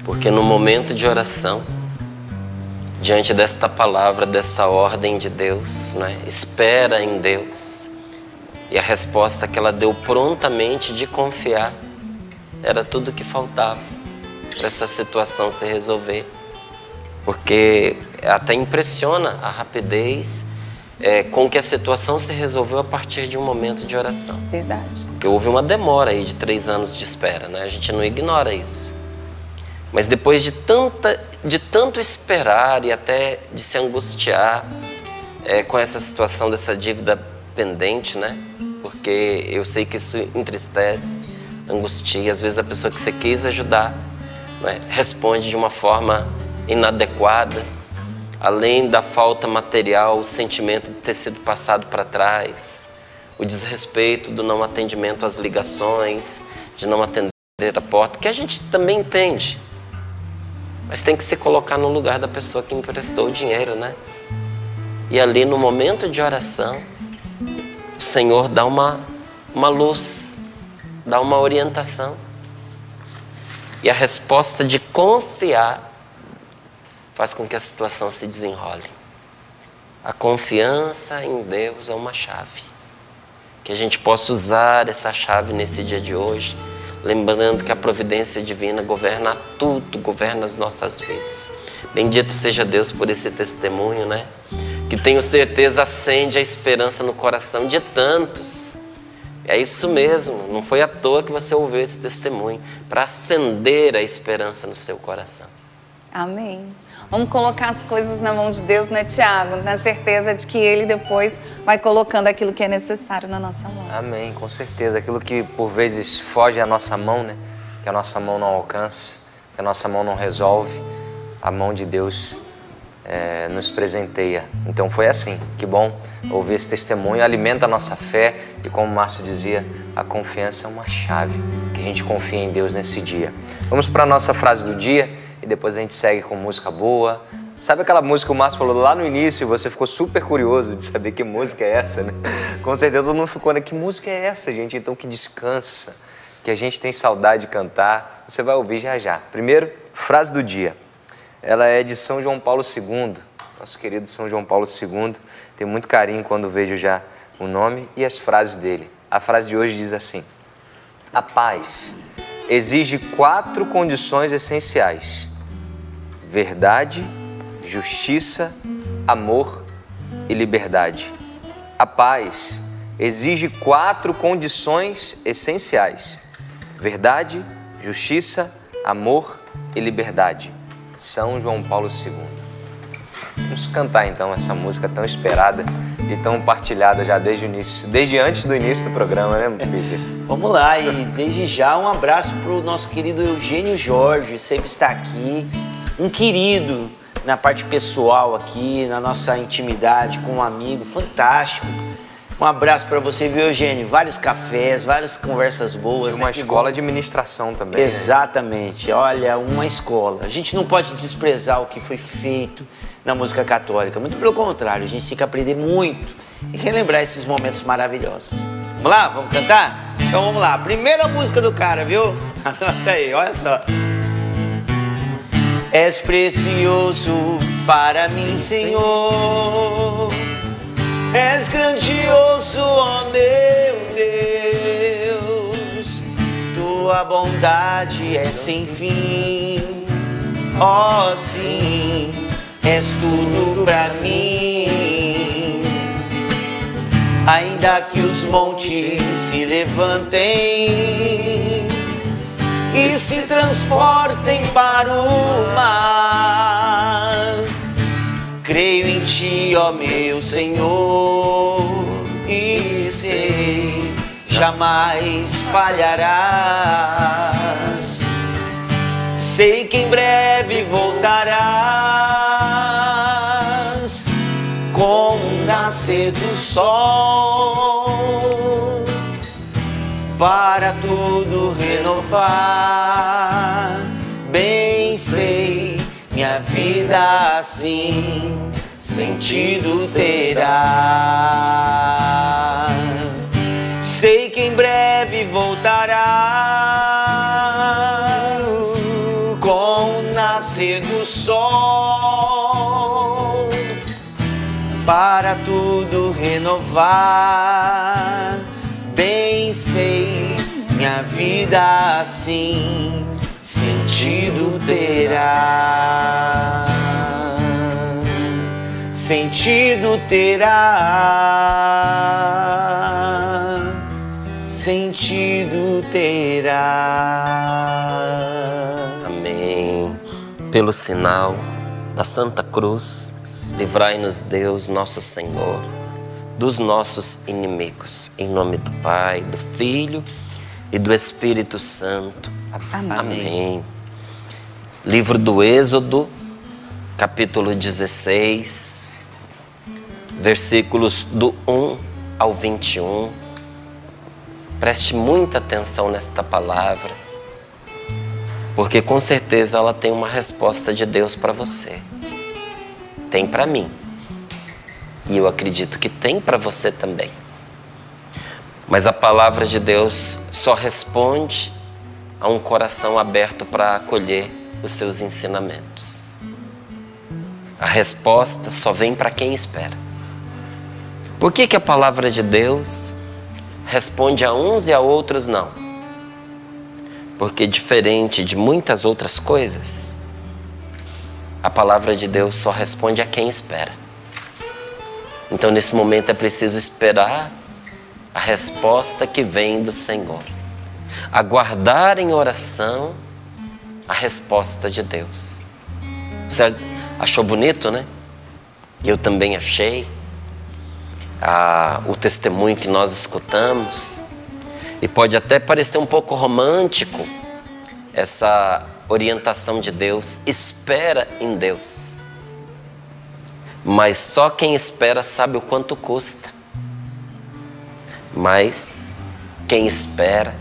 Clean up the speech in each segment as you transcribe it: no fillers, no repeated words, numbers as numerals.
Porque no momento de oração, diante desta palavra, dessa ordem de Deus, né? Espera em Deus. E a resposta que ela deu prontamente de confiar era tudo que faltava para essa situação se resolver. Porque até impressiona a rapidez com que a situação se resolveu a partir de um momento de oração. Verdade. Porque houve uma demora aí de 3 anos de espera, né? A gente não ignora isso. Mas depois de tanto esperar e até de se angustiar com essa situação dessa dívida pendente, né? Porque eu sei que isso entristece, angustia. Às vezes a pessoa que você quis ajudar, né, responde de uma forma inadequada. Além da falta material, o sentimento de ter sido passado para trás, o desrespeito do não atendimento às ligações, de não atender a porta, que a gente também entende. Mas tem que se colocar no lugar da pessoa que emprestou o dinheiro, né? E ali no momento de oração, o Senhor dá uma luz, dá uma orientação. E a resposta de confiar faz com que a situação se desenrole. A confiança em Deus é uma chave. Que a gente possa usar essa chave nesse dia de hoje, lembrando que a providência divina governa tudo, governa as nossas vidas. Bendito seja Deus por esse testemunho, né? Que tenho certeza acende a esperança no coração de tantos. É isso mesmo, não foi à toa que você ouviu esse testemunho, para acender a esperança no seu coração. Amém. Vamos colocar as coisas na mão de Deus, né, Tiago? Na certeza de que Ele depois vai colocando aquilo que é necessário na nossa mão. Amém, com certeza. Aquilo que por vezes foge à nossa mão, né? Que a nossa mão não alcança, que a nossa mão não resolve, a mão de Deus nos presenteia. Então foi assim, que bom ouvir esse testemunho, alimenta a nossa fé e, como o Márcio dizia, a confiança é uma chave, que a gente confia em Deus nesse dia. Vamos para a nossa frase do dia e depois a gente segue com música boa. Sabe aquela música que o Márcio falou lá no início e você ficou super curioso de saber que música é essa, né? Com certeza todo mundo ficou, né? Que música é essa, gente? Então que descansa, que a gente tem saudade de cantar. Você vai ouvir já já. Primeiro, frase do dia. Ela é de São João Paulo II, nosso querido São João Paulo II. Tenho muito carinho quando vejo já o nome e as frases dele. A frase de hoje diz assim: a paz exige 4 condições essenciais: verdade, justiça, amor e liberdade. A paz exige 4 condições essenciais: verdade, justiça, amor e liberdade. São João Paulo II. Vamos cantar então essa música tão esperada e tão partilhada já desde o início, desde antes do início do programa, né, Peter? Vamos lá, e desde já um abraço para o nosso querido Eugênio Jorge, sempre está aqui, um querido na parte pessoal aqui, na nossa intimidade, com um amigo fantástico. Um abraço para você, viu, Eugênio? Vários cafés, várias conversas boas. E uma escola de administração também. Exatamente, né? Olha, uma escola. A gente não pode desprezar o que foi feito na música católica, muito pelo contrário, a gente tem que aprender muito e relembrar esses momentos maravilhosos. Vamos lá? Vamos cantar? Então vamos lá, primeira música do cara, viu? Anota aí, olha só. És precioso para mim, Senhor. És grandioso, ó meu Deus. Tua bondade é sem fim. Ó sim, és tudo pra mim. Ainda que os montes se levantem e se transportem para o mar, creio em ti, ó meu Senhor, e sei, jamais falharás. Sei que em breve voltarás com o nascer do sol, para tudo renovar. Bem sei, minha vida assim sentido terá. Sei que em breve voltarás com sol para tudo renovar. Bem sei, minha vida assim sentido terá. Sentido terá. Sentido terá. Amém. Pelo sinal da Santa Cruz, livrai-nos Deus, nosso Senhor, dos nossos inimigos. Em nome do Pai, do Filho e do Espírito Santo. Amém. Amém. Livro do Êxodo, capítulo 16, versículos do 1 ao 21. Preste muita atenção nesta palavra, porque com certeza ela tem uma resposta de Deus para você. Tem para mim. E eu acredito que tem para você também. Mas a palavra de Deus só responde a um coração aberto para acolher os seus ensinamentos. A resposta só vem para quem espera. Por que a palavra de Deus responde a uns e a outros não? Porque diferente de muitas outras coisas, a palavra de Deus só responde a quem espera. Então nesse momento é preciso esperar a resposta que vem do Senhor. Aguardar em oração a resposta de Deus. Você achou bonito, né? Eu também achei. O testemunho que nós escutamos. E pode até parecer um pouco romântico essa orientação de Deus. Espera em Deus. Mas só quem espera sabe o quanto custa. Mas quem espera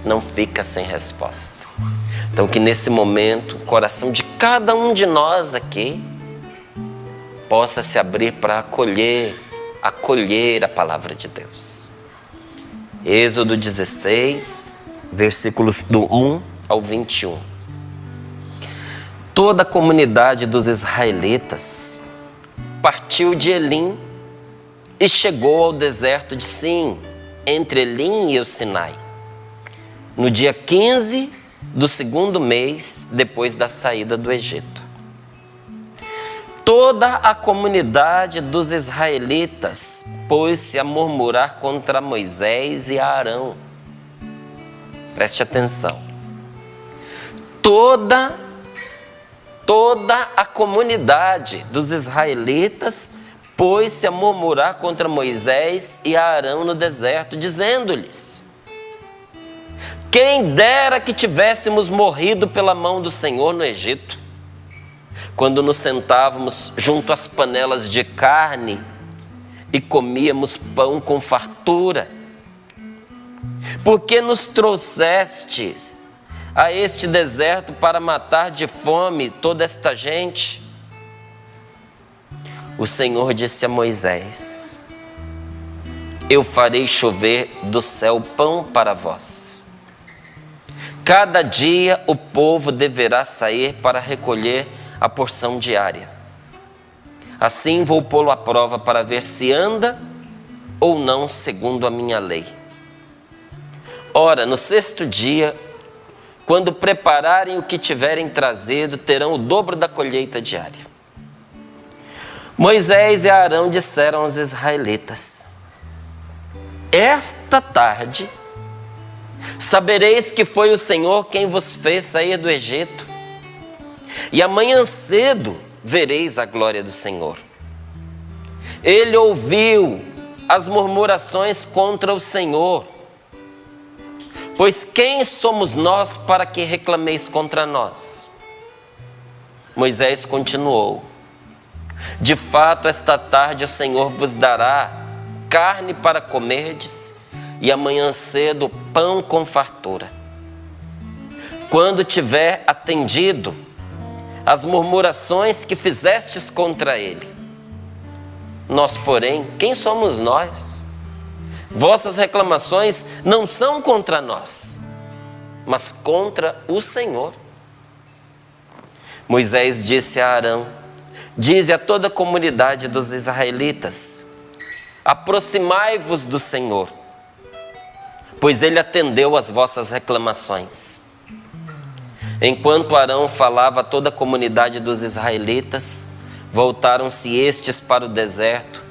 não fica sem resposta. Então que nesse momento o coração de cada um de nós aqui possa se abrir para acolher a palavra de Deus. Êxodo 16, versículos do 1 ao 21. Toda a comunidade dos israelitas partiu de Elim e chegou ao deserto de Sim, entre Elim e o Sinai, no dia 15 do segundo mês depois da saída do Egito. Toda a comunidade dos israelitas pôs-se a murmurar contra Moisés e Arão. Preste atenção. Toda a comunidade dos israelitas pôs-se a murmurar contra Moisés e Arão no deserto, dizendo-lhes: quem dera que tivéssemos morrido pela mão do Senhor no Egito, quando nos sentávamos junto às panelas de carne e comíamos pão com fartura. Por que nos trouxestes a este deserto para matar de fome toda esta gente? O Senhor disse a Moisés: eu farei chover do céu pão para vós. Cada dia o povo deverá sair para recolher a porção diária. Assim vou pô-lo à prova para ver se anda ou não segundo a minha lei. Ora, no sexto dia, quando prepararem o que tiverem trazido, terão o dobro da colheita diária. Moisés e Arão disseram aos israelitas: esta tarde sabereis que foi o Senhor quem vos fez sair do Egito, e amanhã cedo vereis a glória do Senhor. Ele ouviu as murmurações contra o Senhor. Pois quem somos nós para que reclameis contra nós? Moisés continuou: de fato, esta tarde o Senhor vos dará carne para comerdes, e amanhã cedo pão com fartura. Quando tiver atendido as murmurações que fizestes contra ele. Nós, porém, quem somos nós? Vossas reclamações não são contra nós, mas contra o Senhor. Moisés disse a Arão: dize a toda a comunidade dos israelitas: aproximai-vos do Senhor, pois Ele atendeu às vossas reclamações. Enquanto Arão falava a toda a comunidade dos israelitas, voltaram-se estes para o deserto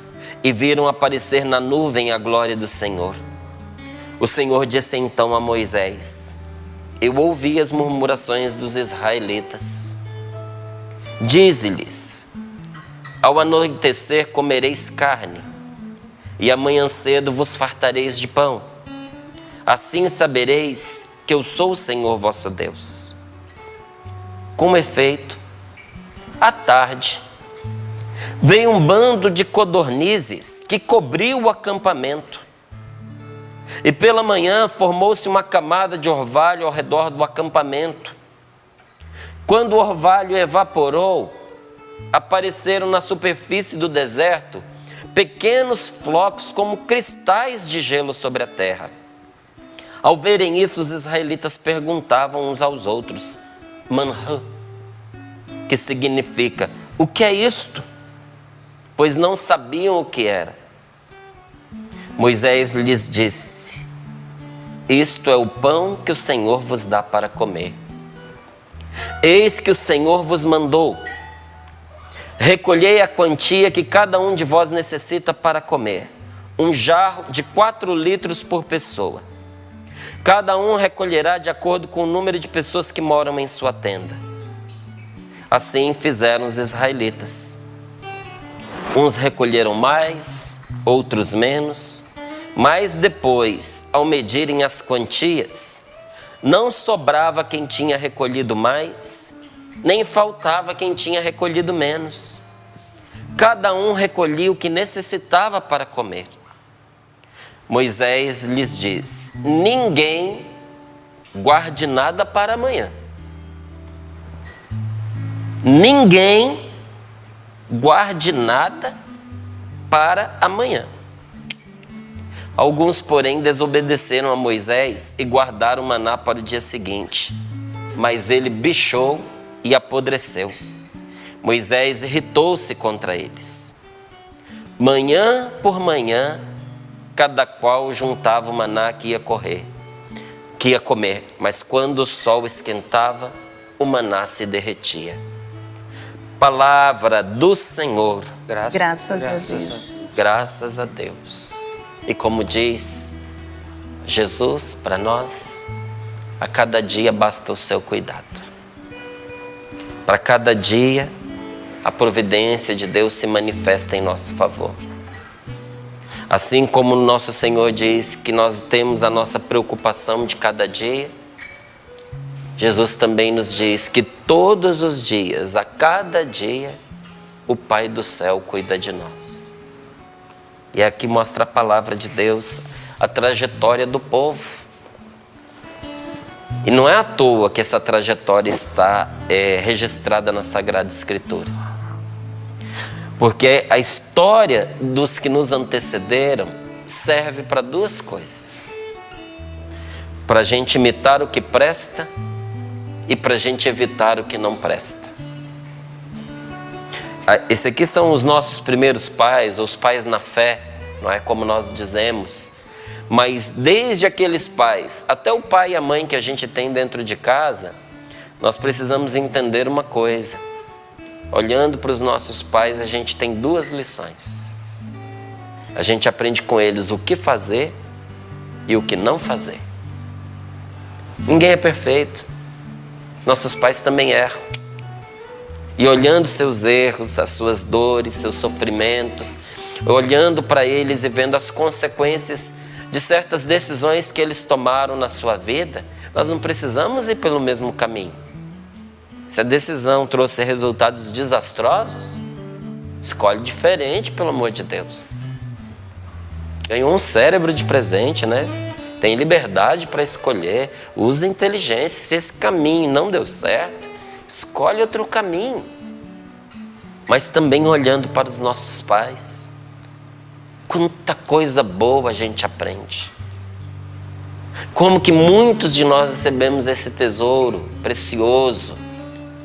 e viram aparecer na nuvem a glória do Senhor. O Senhor disse então a Moisés: eu ouvi as murmurações dos israelitas. Dize-lhes: ao anoitecer comereis carne, e amanhã cedo vos fartareis de pão. Assim sabereis que eu sou o Senhor vosso Deus. Com efeito, à tarde, veio um bando de codornizes que cobriu o acampamento. E pela manhã formou-se uma camada de orvalho ao redor do acampamento. Quando o orvalho evaporou, apareceram na superfície do deserto pequenos flocos como cristais de gelo sobre a terra. Ao verem isso, os israelitas perguntavam uns aos outros: manhã, que significa: o que é isto? Pois não sabiam o que era. Moisés lhes disse: isto é o pão que o Senhor vos dá para comer. Eis que o Senhor vos mandou: recolhei a quantia que cada um de vós necessita para comer, um jarro de 4 litros por pessoa. Cada um recolherá de acordo com o número de pessoas que moram em sua tenda. Assim fizeram os israelitas. Uns recolheram mais, outros menos, mas depois, ao medirem as quantias, não sobrava quem tinha recolhido mais, nem faltava quem tinha recolhido menos. Cada um recolhia o que necessitava para comer. Moisés lhes disse: ninguém guarde nada para amanhã. Ninguém guarde nada para amanhã. Alguns, porém, desobedeceram a Moisés e guardaram o maná para o dia seguinte. Mas ele bichou e apodreceu. Moisés irritou-se contra eles. Manhã por manhã, cada qual juntava o maná que ia comer. Mas quando o sol esquentava, o maná se derretia. Palavra do Senhor. Graças a Deus. Graças a Deus. E como diz Jesus para nós, a cada dia basta o seu cuidado. Para cada dia, a providência de Deus se manifesta em nosso favor. Assim como nosso Senhor diz que nós temos a nossa preocupação de cada dia, Jesus também nos diz que todos os dias, a cada dia, o Pai do céu cuida de nós. E aqui mostra a palavra de Deus, a trajetória do povo. E não é à toa que essa trajetória está registrada na Sagrada Escritura. Porque a história dos que nos antecederam serve para 2 coisas. Para a gente imitar o que presta e para a gente evitar o que não presta. Esses aqui são os nossos primeiros pais, ou os pais na fé, não é como nós dizemos. Mas desde aqueles pais até o pai e a mãe que a gente tem dentro de casa, nós precisamos entender uma coisa. Olhando para os nossos pais, a gente tem 2 lições. A gente aprende com eles o que fazer e o que não fazer. Ninguém é perfeito. Nossos pais também erram. E olhando seus erros, as suas dores, seus sofrimentos, olhando para eles e vendo as consequências de certas decisões que eles tomaram na sua vida, nós não precisamos ir pelo mesmo caminho. Se a decisão trouxe resultados desastrosos, escolhe diferente, pelo amor de Deus. Ganhou um cérebro de presente, né? Tem liberdade para escolher, usa inteligência. Se esse caminho não deu certo, escolhe outro caminho. Mas também olhando para os nossos pais, quanta coisa boa a gente aprende. Como que muitos de nós recebemos esse tesouro precioso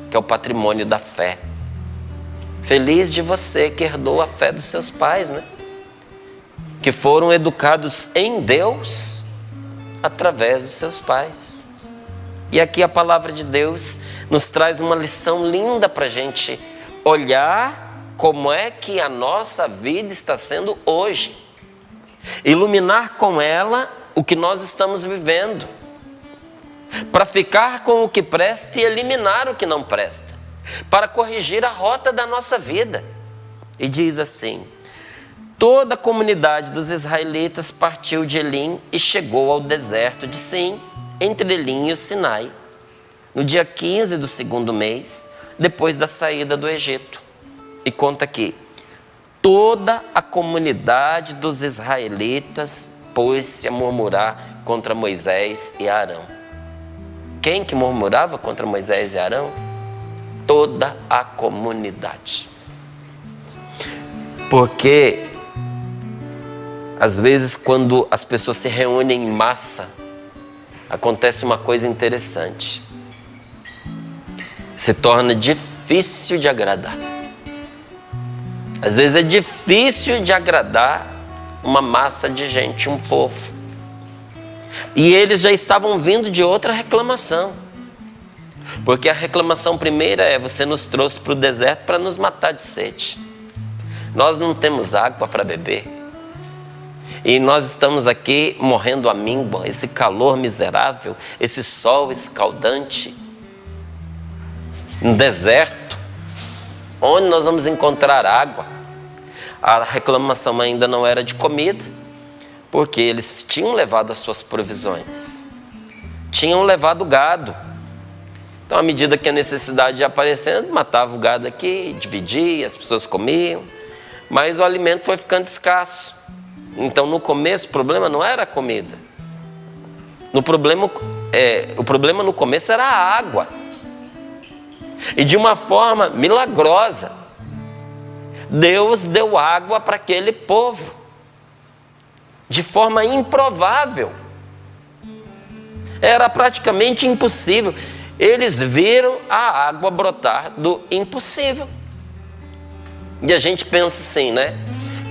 que é o patrimônio da fé. Feliz de você que herdou a fé dos seus pais, né? Que foram educados em Deus através dos seus pais. E aqui a palavra de Deus nos traz uma lição linda para a gente olhar como é que a nossa vida está sendo hoje. Iluminar com ela o que nós estamos vivendo. Para ficar com o que presta e eliminar o que não presta. Para corrigir a rota da nossa vida. E diz assim: toda a comunidade dos israelitas partiu de Elim e chegou ao deserto de Sim, entre Elim e o Sinai, no dia 15 do 2º mês, depois da saída do Egito. E conta aqui: toda a comunidade dos israelitas pôs-se a murmurar contra Moisés e Arão. Quem que murmurava contra Moisés e Arão? Toda a comunidade. Porque às vezes quando as pessoas se reúnem em massa, acontece uma coisa interessante. Se torna difícil de agradar. Às vezes é difícil de agradar uma massa de gente, um povo. E eles já estavam vindo de outra reclamação. Porque a reclamação primeira é: você nos trouxe para o deserto para nos matar de sede. Nós não temos água para beber. E nós estamos aqui morrendo à míngua, esse calor miserável, esse sol escaldante, no deserto, onde nós vamos encontrar água? A reclamação ainda não era de comida, porque eles tinham levado as suas provisões, tinham levado gado. Então, à medida que a necessidade ia aparecendo, matava o gado aqui, dividia, as pessoas comiam, mas o alimento foi ficando escasso. Então, no começo, o problema não era a comida. O problema no começo era a água. E de uma forma milagrosa, Deus deu água para aquele povo. De forma improvável. Era praticamente impossível. Eles viram a água brotar do impossível. E a gente pensa assim, né?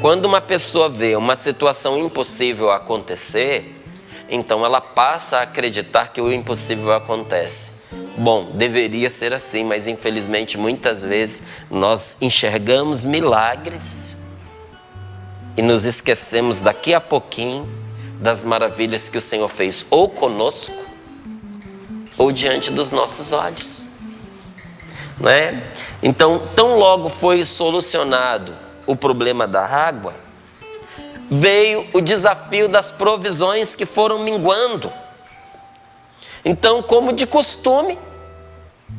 Quando uma pessoa vê uma situação impossível acontecer, então ela passa a acreditar que o impossível acontece. Bom, deveria ser assim, mas infelizmente muitas vezes nós enxergamos milagres e nos esquecemos daqui a pouquinho das maravilhas que o Senhor fez ou conosco ou diante dos nossos olhos, não é? Então, tão logo foi solucionado o problema da água, veio o desafio das provisões que foram minguando. Então, como de costume,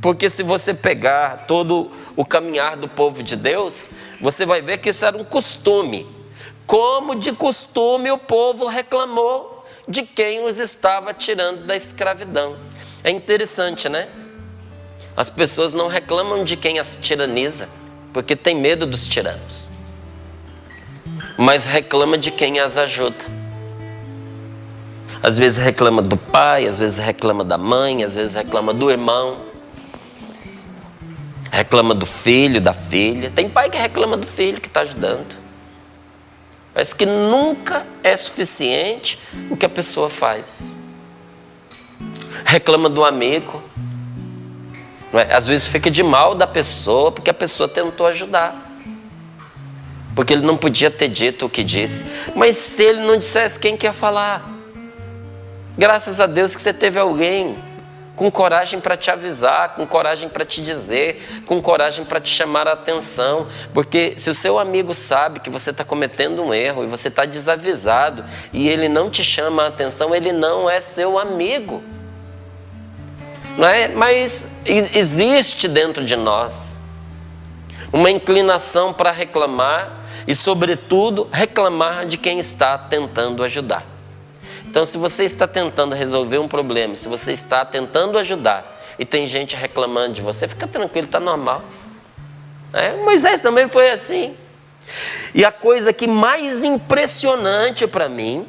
porque se você pegar todo o caminhar do povo de Deus, você vai ver que isso era um costume. Como de costume o povo reclamou de quem os estava tirando da escravidão. É interessante, né? As pessoas não reclamam de quem as tiraniza, porque tem medo dos tiranos. Mas reclama de quem as ajuda. Às vezes reclama do pai, às vezes reclama da mãe, às vezes reclama do irmão. Reclama do filho, da filha. Tem pai que reclama do filho que está ajudando. Mas que nunca é suficiente o que a pessoa faz. Reclama do amigo. Não é? Às vezes fica de mal da pessoa porque a pessoa tentou ajudar. Porque ele não podia ter dito o que disse. Mas se ele não dissesse, quem quer falar? Graças a Deus que você teve alguém com coragem para te avisar, com coragem para te dizer, com coragem para te chamar a atenção. Porque se o seu amigo sabe que você está cometendo um erro e você está desavisado e ele não te chama a atenção, ele não é seu amigo. Não é? Mas existe dentro de nós uma inclinação para reclamar e, sobretudo, reclamar de quem está tentando ajudar. Então, se você está tentando resolver um problema, se você está tentando ajudar e tem gente reclamando de você, fica tranquilo, está normal. Moisés também foi assim. E a coisa que mais impressionante para mim,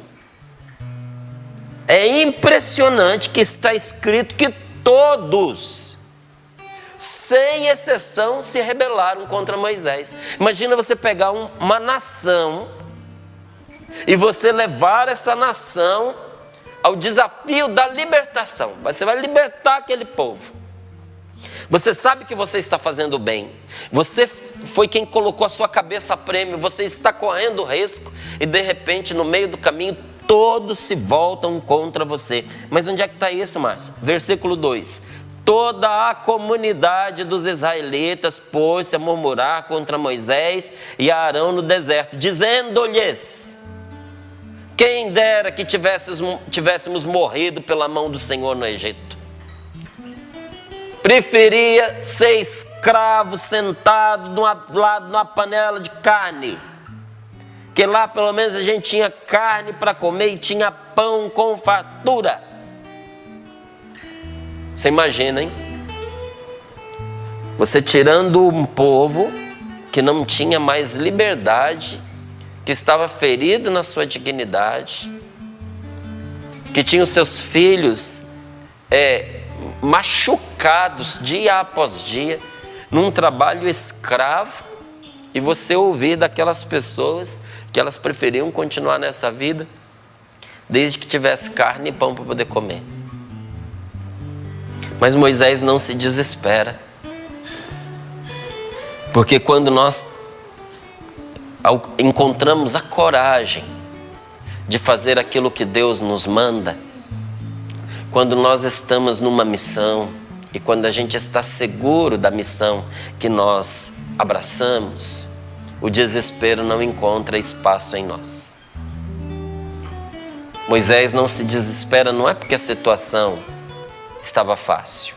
é impressionante que está escrito que todos sem exceção, se rebelaram contra Moisés. Imagina você pegar uma nação e você levar essa nação ao desafio da libertação. Você vai libertar aquele povo. Você sabe que você está fazendo bem. Você foi quem colocou a sua cabeça a prêmio. Você está correndo risco e de repente no meio do caminho todos se voltam contra você. Mas onde é que está isso, Márcio? Versículo 2. Toda a comunidade dos israelitas pôs-se a murmurar contra Moisés e Arão no deserto, dizendo-lhes: quem dera que tivéssemos morrido pela mão do Senhor no Egito. Preferia ser escravo sentado do lado de uma panela de carne, que lá pelo menos a gente tinha carne para comer e tinha pão com fartura. Você imagina, hein? Você tirando um povo que não tinha mais liberdade, que estava ferido na sua dignidade, que tinha os seus filhos machucados dia após dia, num trabalho escravo, e você ouvir daquelas pessoas que elas preferiam continuar nessa vida, desde que tivesse carne e pão para poder comer. Mas Moisés não se desespera, porque quando nós encontramos a coragem de fazer aquilo que Deus nos manda, quando nós estamos numa missão e quando a gente está seguro da missão que nós abraçamos, o desespero não encontra espaço em nós. Moisés não se desespera, não é porque a situação estava fácil,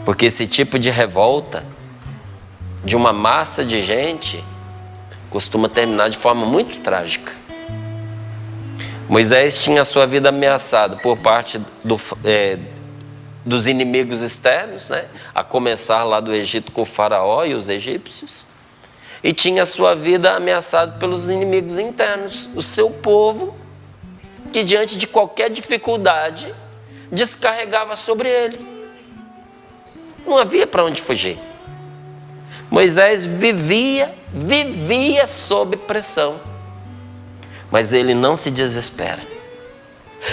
porque esse tipo de revolta de uma massa de gente costuma terminar de forma muito trágica. Moisés tinha a sua vida ameaçada por parte dos inimigos externos, né? A começar lá do Egito com o faraó e os egípcios, e tinha a sua vida ameaçada pelos inimigos internos, o seu povo, que diante de qualquer dificuldade descarregava sobre ele. Não havia para onde fugir. Moisés vivia sob pressão, mas ele não se desespera.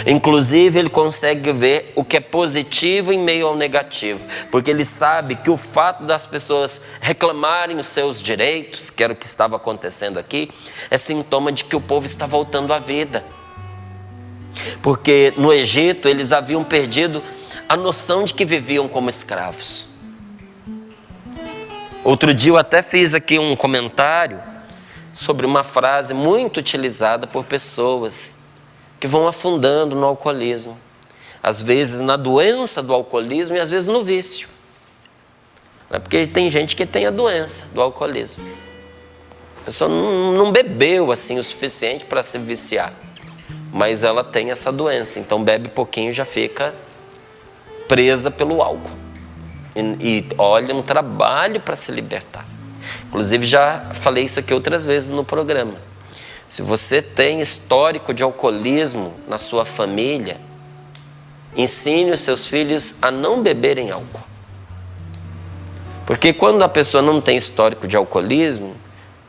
Inclusive, ele consegue ver o que é positivo em meio ao negativo, porque ele sabe que o fato das pessoas reclamarem os seus direitos, que era o que estava acontecendo aqui, é sintoma de que o povo está voltando à vida. Porque no Egito eles haviam perdido a noção de que viviam como escravos. Outro dia eu até fiz aqui um comentário sobre uma frase muito utilizada por pessoas que vão afundando no alcoolismo. Às vezes na doença do alcoolismo e às vezes no vício. Não é porque tem gente que tem a doença do alcoolismo. A pessoa não bebeu assim o suficiente para se viciar, mas ela tem essa doença, então bebe pouquinho e já fica presa pelo álcool. E olha, um trabalho para se libertar. Inclusive já falei isso aqui outras vezes no programa. Se você tem histórico de alcoolismo na sua família, ensine os seus filhos a não beberem álcool. Porque quando a pessoa não tem histórico de alcoolismo,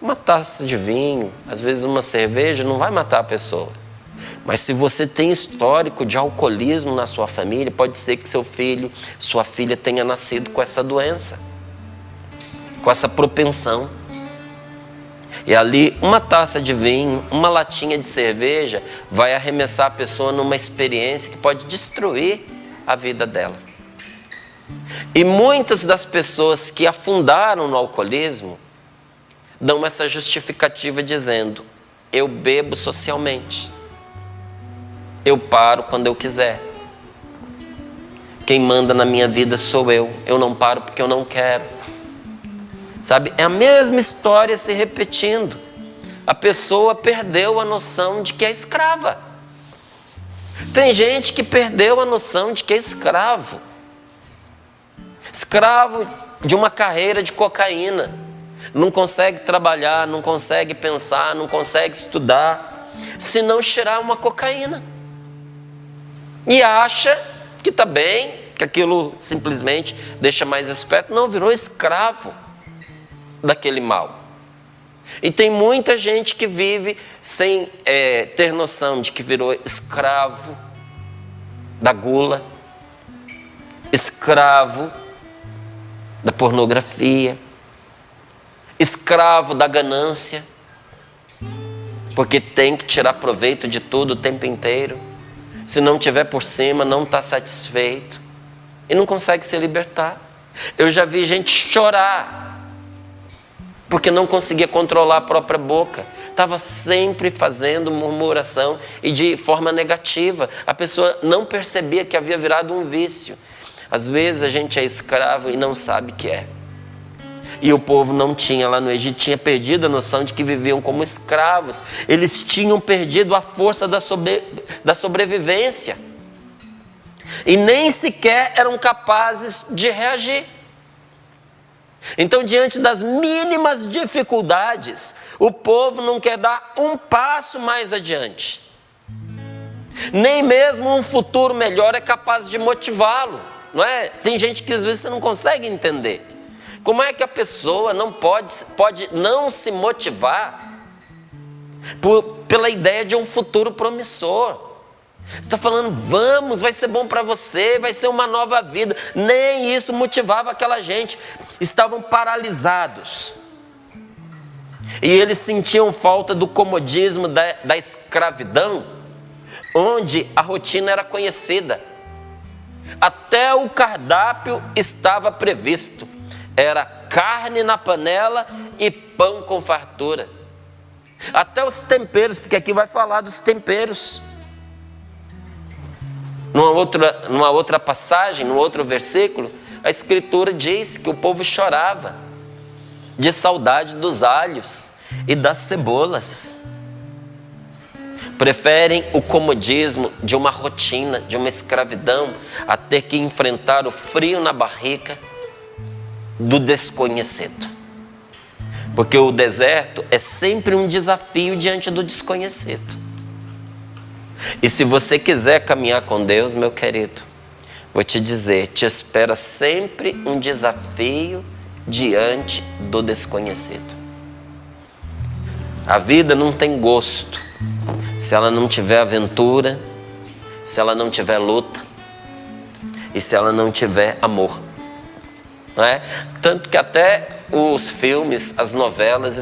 uma taça de vinho, às vezes uma cerveja, não vai matar a pessoa. Mas se você tem histórico de alcoolismo na sua família, pode ser que seu filho, sua filha tenha nascido com essa doença, com essa propensão. E ali, uma taça de vinho, uma latinha de cerveja, vai arremessar a pessoa numa experiência que pode destruir a vida dela. E muitas das pessoas que afundaram no alcoolismo dão essa justificativa dizendo: eu bebo socialmente. Eu paro quando eu quiser. Quem manda na minha vida sou eu. Eu não paro porque eu não quero. Sabe? É a mesma história se repetindo. A pessoa perdeu a noção de que é escrava. Tem gente que perdeu a noção de que é escravo. Escravo de uma carreira de cocaína. Não consegue trabalhar, não consegue pensar, não consegue estudar, se não cheirar uma cocaína. E acha que está bem, porque aquilo simplesmente deixa mais esperto. Não, virou escravo daquele mal. E tem muita gente que vive sem ter noção de que virou escravo da gula, escravo da pornografia, escravo da ganância, porque tem que tirar proveito de tudo o tempo inteiro. Se não tiver por cima, não está satisfeito e não consegue se libertar. Eu já vi gente chorar porque não conseguia controlar a própria boca. Estava sempre fazendo murmuração e de forma negativa. A pessoa não percebia que havia virado um vício. Às vezes a gente é escravo e não sabe que é. E o povo não tinha lá no Egito, tinha perdido a noção de que viviam como escravos. Eles tinham perdido a força da sobrevivência. E nem sequer eram capazes de reagir. Então, diante das mínimas dificuldades, o povo não quer dar um passo mais adiante. Nem mesmo um futuro melhor é capaz de motivá-lo, não é? Tem gente que às vezes você não consegue entender. Como é que a pessoa não pode não se motivar pela ideia de um futuro promissor? Você está falando, vamos, vai ser bom para você, vai ser uma nova vida. Nem isso motivava aquela gente. Estavam paralisados. E eles sentiam falta do comodismo da escravidão, onde a rotina era conhecida. Até o cardápio estava previsto. Era carne na panela e pão com fartura. Até os temperos, porque aqui vai falar dos temperos. Numa outra passagem, num outro versículo, a Escritura diz que o povo chorava de saudade dos alhos e das cebolas. Preferem o comodismo de uma rotina, de uma escravidão, a ter que enfrentar o frio na barriga do desconhecido. Porque o deserto é sempre um desafio diante do desconhecido. E se você quiser caminhar com Deus, meu querido, vou te dizer, te espera sempre um desafio diante do desconhecido. A vida não tem gosto se ela não tiver aventura, se ela não tiver luta e se ela não tiver amor. Não é? Tanto que até os filmes, as novelas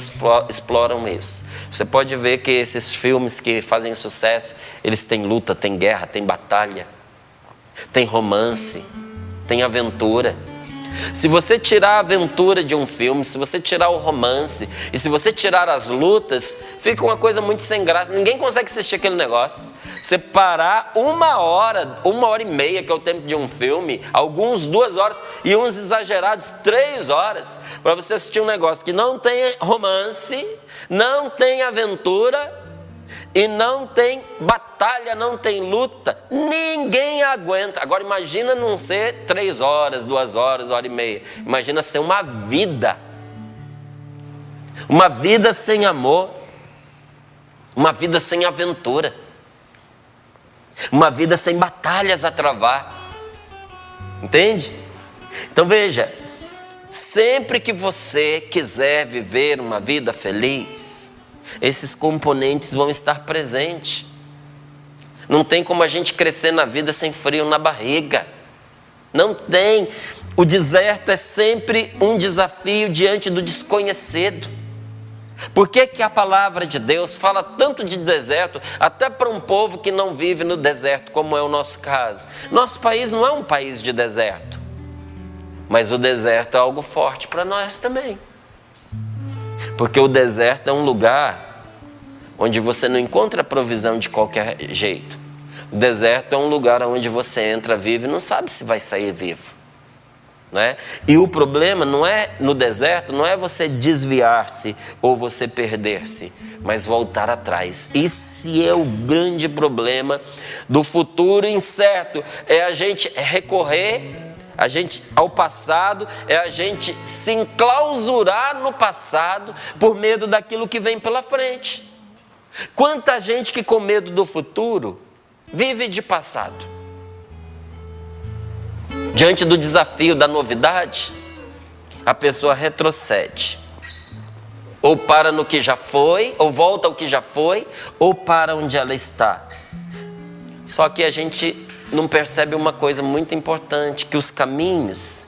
exploram isso. Você pode ver que esses filmes que fazem sucesso, eles têm luta, têm guerra, têm batalha, tem romance, tem aventura. Se você tirar a aventura de um filme, se você tirar o romance e se você tirar as lutas, fica uma coisa muito sem graça. Ninguém consegue assistir aquele negócio. Você parar 1 hora, 1h30, que é o tempo de um filme, alguns 2 horas e uns exagerados 3 horas, para você assistir um negócio que não tem romance, não tem aventura e não tem batalha, não tem luta, ninguém aguenta. Agora imagina não ser 3 horas, 2 horas, 1h30. Imagina ser uma vida sem amor, uma vida sem aventura, uma vida sem batalhas a travar. Entende? Então veja, sempre que você quiser viver uma vida feliz, esses componentes vão estar presentes. Não tem como a gente crescer na vida sem frio na barriga. Não tem. O deserto é sempre um desafio diante do desconhecido. Por que que a palavra de Deus fala tanto de deserto, até para um povo que não vive no deserto, como é o nosso caso? Nosso país não é um país de deserto, mas o deserto é algo forte para nós também. Porque o deserto é um lugar onde você não encontra provisão de qualquer jeito. O deserto é um lugar onde você entra vivo e não sabe se vai sair vivo. Não é? E o problema não é no deserto, não é você desviar-se ou você perder-se, mas voltar atrás. Esse é o grande problema do futuro incerto. É a gente recorrer ao passado, é a gente se enclausurar no passado por medo daquilo que vem pela frente. Quanta gente que com medo do futuro vive de passado. Diante do desafio da novidade, a pessoa retrocede. Ou para no que já foi, ou volta ao que já foi, ou para onde ela está. Só que a gente não percebe uma coisa muito importante, que os caminhos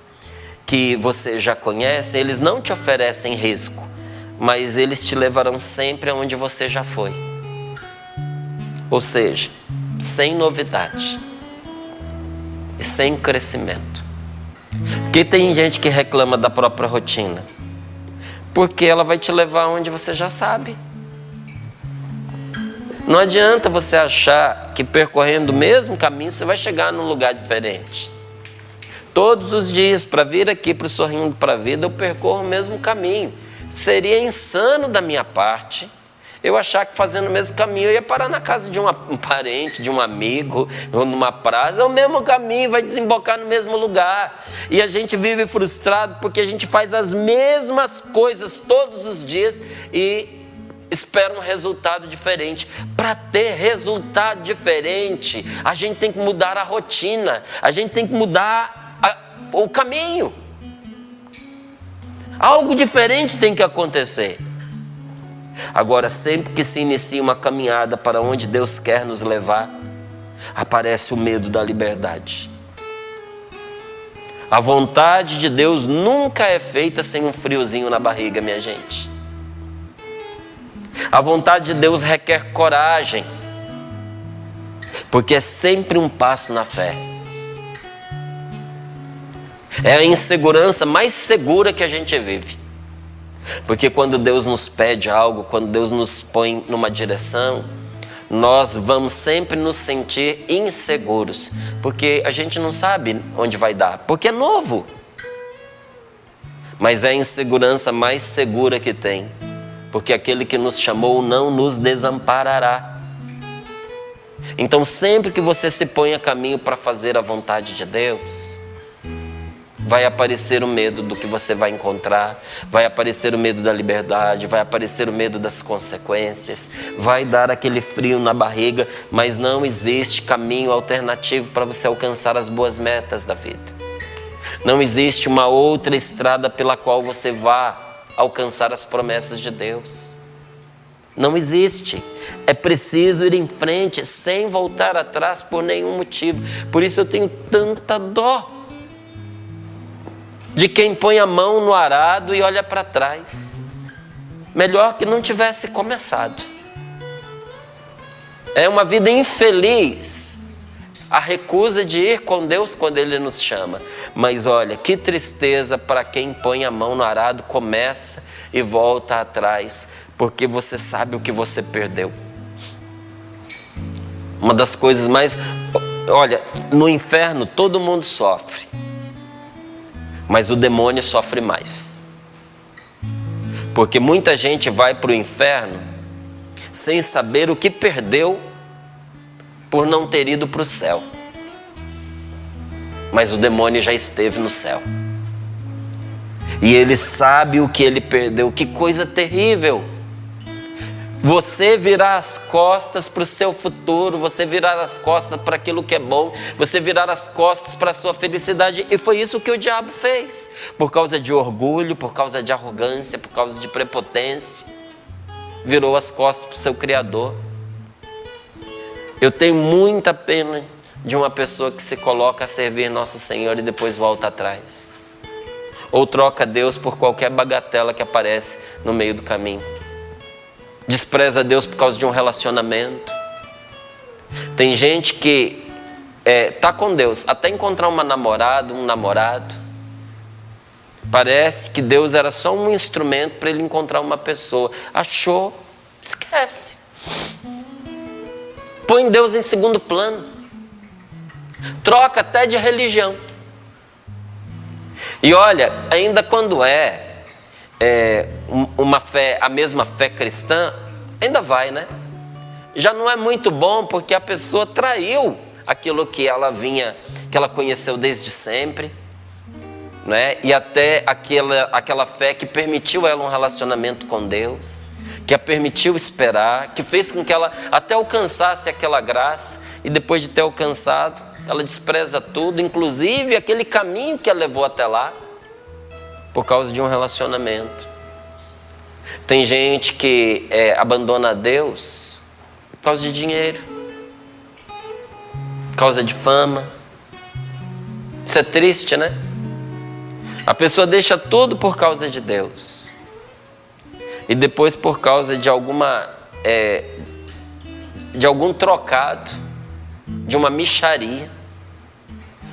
que você já conhece, eles não te oferecem risco, mas eles te levarão sempre aonde você já foi. Ou seja, sem novidade e sem crescimento. Porque tem gente que reclama da própria rotina, porque ela vai te levar onde você já sabe. Não adianta você achar que percorrendo o mesmo caminho você vai chegar num lugar diferente. Todos os dias, para vir aqui para o Sorrindo para a Vida, eu percorro o mesmo caminho. Seria insano da minha parte eu achar que fazendo o mesmo caminho eu ia parar na casa de um parente, de um amigo, ou numa praça. É o mesmo caminho, vai desembocar no mesmo lugar. E a gente vive frustrado porque a gente faz as mesmas coisas todos os dias e espera um resultado diferente. Para ter resultado diferente, a gente tem que mudar a rotina, a gente tem que mudar o caminho. Algo diferente tem que acontecer. Agora, sempre que se inicia uma caminhada para onde Deus quer nos levar, aparece o medo da liberdade. A vontade de Deus nunca é feita sem um friozinho na barriga, minha gente. A vontade de Deus requer coragem, porque é sempre um passo na fé. É a insegurança mais segura que a gente vive. Porque quando Deus nos pede algo, quando Deus nos põe numa direção, nós vamos sempre nos sentir inseguros, porque a gente não sabe onde vai dar, porque é novo. Mas é a insegurança mais segura que tem, porque aquele que nos chamou não nos desamparará. Então, sempre que você se põe a caminho para fazer a vontade de Deus, vai aparecer o medo do que você vai encontrar, vai aparecer o medo da liberdade, vai aparecer o medo das consequências, vai dar aquele frio na barriga, mas não existe caminho alternativo para você alcançar as boas metas da vida. Não existe uma outra estrada pela qual você vá alcançar as promessas de Deus. Não existe. É preciso ir em frente sem voltar atrás por nenhum motivo. Por isso eu tenho tanta dó de quem põe a mão no arado e olha para trás. Melhor que não tivesse começado. É uma vida infeliz a recusa de ir com Deus quando Ele nos chama. Mas olha, que tristeza para quem põe a mão no arado, começa e volta atrás, porque você sabe o que você perdeu. Uma das coisas mais... Olha, no inferno todo mundo sofre, mas o demônio sofre mais. Porque muita gente vai para o inferno sem saber o que perdeu por não ter ido para o céu. Mas o demônio já esteve no céu. E ele sabe o que ele perdeu. Que coisa terrível. Você virar as costas para o seu futuro, você virar as costas para aquilo que é bom, você virar as costas para a sua felicidade. E foi isso que o diabo fez. Por causa de orgulho, por causa de arrogância, por causa de prepotência, virou as costas para o seu Criador. Eu tenho muita pena de uma pessoa que se coloca a servir nosso Senhor e depois volta atrás. Ou troca Deus por qualquer bagatela que aparece no meio do caminho. Despreza Deus por causa de um relacionamento. Tem gente que está com Deus até encontrar uma namorada, um namorado. Parece que Deus era só um instrumento para ele encontrar uma pessoa. Achou, esquece. Põe Deus em segundo plano. Troca até de religião. E olha, ainda quando uma fé, a mesma fé cristã, ainda vai, né? Já não é muito bom porque a pessoa traiu aquilo que ela conheceu desde sempre, né? E até aquela fé que permitiu ela um relacionamento com Deus, que a permitiu esperar, que fez com que ela até alcançasse aquela graça, e depois de ter alcançado, ela despreza tudo, inclusive aquele caminho que a levou até lá, por causa de um relacionamento. Tem gente que abandona Deus por causa de dinheiro, por causa de fama. Isso é triste, né? A pessoa deixa tudo por causa de Deus. E depois, por causa de algum trocado, de uma mixaria,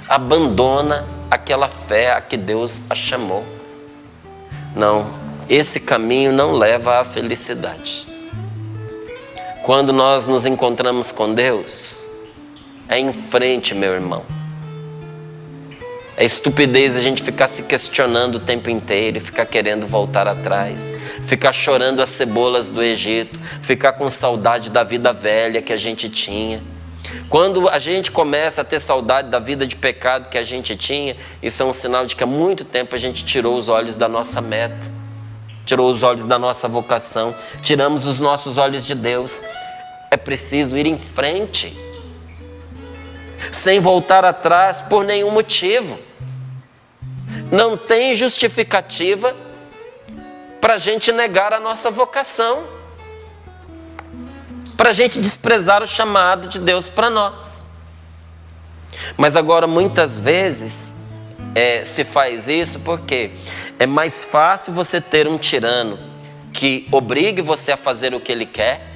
abandona aquela fé a que Deus a chamou. Não, esse caminho não leva à felicidade. Quando nós nos encontramos com Deus, é em frente, meu irmão. É estupidez a gente ficar se questionando o tempo inteiro, ficar querendo voltar atrás, ficar chorando as cebolas do Egito, ficar com saudade da vida velha que a gente tinha. Quando a gente começa a ter saudade da vida de pecado que a gente tinha, isso é um sinal de que há muito tempo a gente tirou os olhos da nossa meta, tirou os olhos da nossa vocação, tiramos os nossos olhos de Deus. É preciso ir em frente, sem voltar atrás por nenhum motivo. Não tem justificativa para a gente negar a nossa vocação, para a gente desprezar o chamado de Deus para nós. Mas agora, muitas vezes, se faz isso porque é mais fácil você ter um tirano que obrigue você a fazer o que ele quer.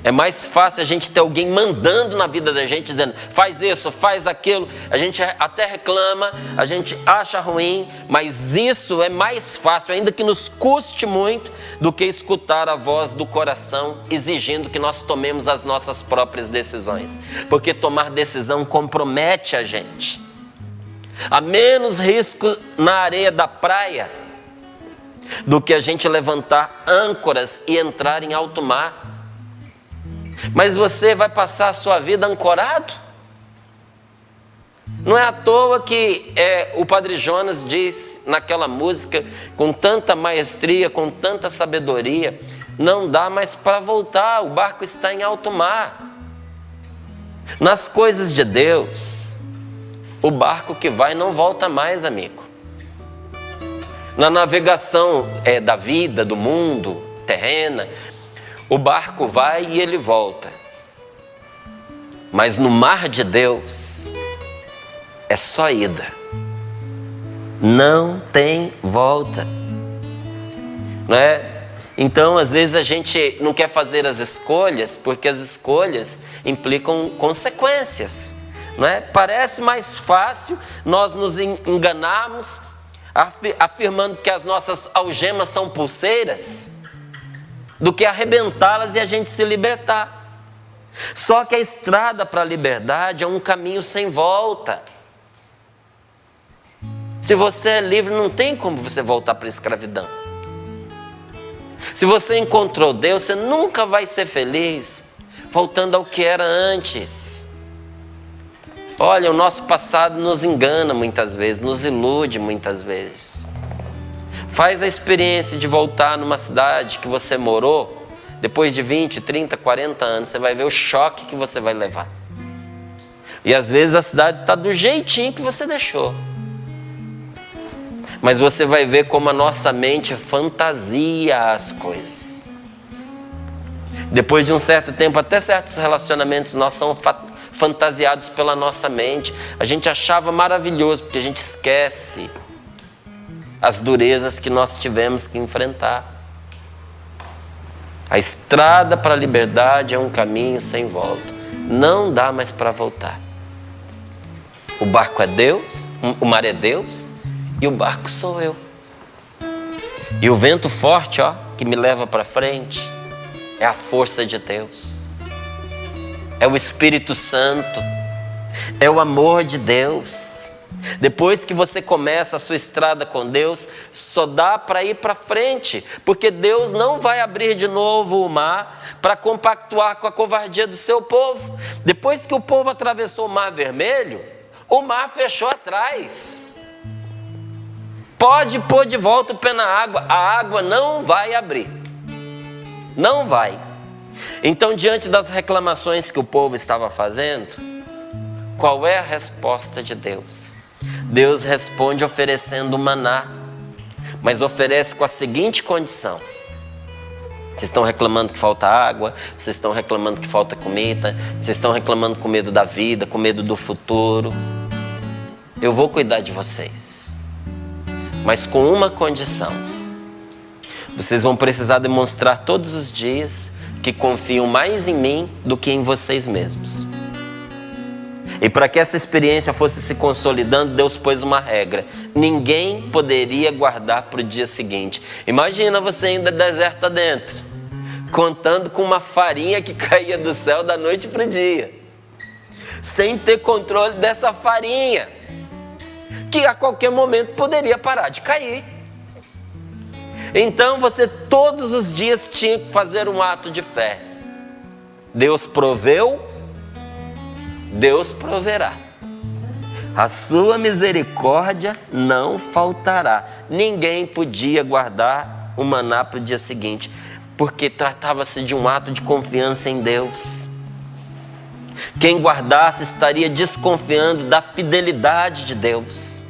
É mais fácil a gente ter alguém mandando na vida da gente, dizendo, faz isso, faz aquilo. A gente até reclama, a gente acha ruim, mas isso é mais fácil, ainda que nos custe muito, do que escutar a voz do coração exigindo que nós tomemos as nossas próprias decisões. Porque tomar decisão compromete a gente. Há menos risco na areia da praia do que a gente levantar âncoras e entrar em alto mar. Mas você vai passar a sua vida ancorado? Não é à toa que o Padre Jonas diz naquela música, com tanta maestria, com tanta sabedoria, não dá mais para voltar, o barco está em alto mar. Nas coisas de Deus, o barco que vai não volta mais, amigo. Na navegação da vida, do mundo, terrena, o barco vai e ele volta. Mas no mar de Deus, é só ida. Não tem volta. Não é? Então, às vezes a gente não quer fazer as escolhas, porque as escolhas implicam consequências. Não é? Parece mais fácil nós nos enganarmos, afirmando que as nossas algemas são pulseiras, do que arrebentá-las e a gente se libertar. Só que a estrada para a liberdade é um caminho sem volta. Se você é livre, não tem como você voltar para a escravidão. Se você encontrou Deus, você nunca vai ser feliz voltando ao que era antes. Olha, o nosso passado nos engana muitas vezes, nos ilude muitas vezes. Faz a experiência de voltar numa cidade que você morou, depois de 20, 30, 40 anos, você vai ver o choque que você vai levar. E às vezes a cidade está do jeitinho que você deixou. Mas você vai ver como a nossa mente fantasia as coisas. Depois de um certo tempo, até certos relacionamentos nossos são fantasiados pela nossa mente. A gente achava maravilhoso, porque a gente esquece as durezas que nós tivemos que enfrentar. A estrada para a liberdade é um caminho sem volta. Não dá mais para voltar. O barco é Deus, o mar é Deus e o barco sou eu. E o vento forte, que me leva para frente, é a força de Deus. É o Espírito Santo. É o amor de Deus. Depois que você começa a sua estrada com Deus, só dá para ir para frente, porque Deus não vai abrir de novo o mar para compactuar com a covardia do seu povo. Depois que o povo atravessou o Mar Vermelho, o mar fechou atrás. Pode pôr de volta o pé na água, a água não vai abrir. Não vai. Então, diante das reclamações que o povo estava fazendo, Qual é a resposta de Deus? Deus responde oferecendo maná, mas oferece com a seguinte condição: vocês estão reclamando que falta água, vocês estão reclamando que falta comida, vocês estão reclamando com medo da vida, com medo do futuro. Eu vou cuidar de vocês, mas com uma condição: vocês vão precisar demonstrar todos os dias que confiam mais em mim do que em vocês mesmos. E para que essa experiência fosse se consolidando, Deus pôs uma regra: ninguém poderia guardar para o dia seguinte. Imagina você ainda deserto adentro, contando com uma farinha que caía do céu da noite para o dia, sem ter controle dessa farinha, que a qualquer momento poderia parar de cair. Então você todos os dias tinha que fazer um ato de fé. Deus proveu, Deus proverá. A sua misericórdia não faltará. Ninguém podia guardar o maná para o dia seguinte, porque tratava-se de um ato de confiança em Deus. Quem guardasse estaria desconfiando da fidelidade de Deus,